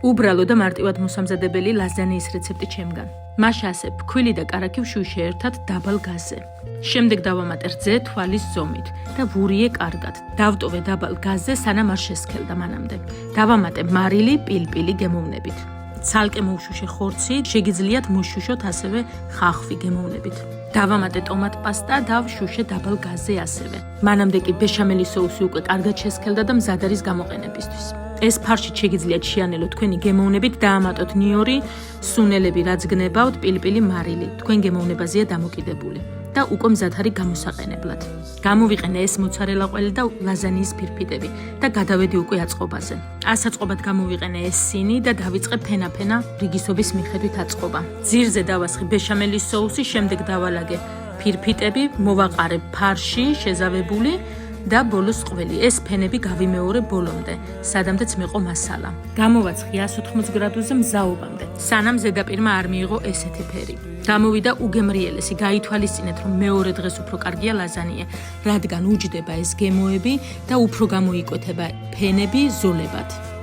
უბრალო და მარტივად მოსამზადებელი ლაზანიის რეცეპტი ჩემგან. მაშა ასე ფქვილი და კარაქი ვშუიშე ერთად დაბალ გაზზე. შემდეგ დავამატე რძე თვალის ზომით და ვურიე კარგად. დავტოვე დაბალ გაზზე, სანამ არ შესქელდა მანამდე. დავამატე მარილი, პილპილი გემოვნებით. ცალკე მოვშუშე ხორცი, შეგიძლიათ მოშუშოთ ასევე ხახვი გემოვნებით. დავამატე ტომატ პასტა და ვშუშე დაბალ გაზზე ასევე. მანამდე კი ბეშამელის соуსი უკვე კარგად შესქელდა და მზად არის გამოყენებისთვის. ეს ფარში შეგიძლიათ შეანელოთ თქვენი გემოვნებით, დაამატოთ ნიორი, სუნელები რაც გნებავთ, პილპილი, მარილი, თქვენ გემოვნებაზეა დამოკიდებული და უკვე მზად არის გამოსაყენებლად. გამოვიყენე ეს მოცარელა ყველი და ლაზანიის ფირფიტები და გადავედი უკვე აწყობაზე. ასაწყობად გამოვიყენე ეს სინი და დავიწყე ფენა-ფენა რიგისობის მიხედვით აწყობა. ძირზე დავასხი ბეშამელის соуსი, შემდეგ დავალაგე ფირფიტები, მოვაყარე ფარში შეზავებული და ბოლოს ყველი. ეს ფენები გავიმეორე ბოლომდე, სადამდეც მეყო მასალა. გამოვაცხი 180 გრადუსზე მზაობამდე, სანამ ზედაპირმა არ მიიღო ესეთი ფერი. გამოვიდა უგემრიელესი, გაითვალისწინეთ, რომ მეორე დღეს უფრო კარგია ლაზანია, რადგან უჯდება ეს გემოები და უფრო გამოიკვეთება ფენები ზოლებად.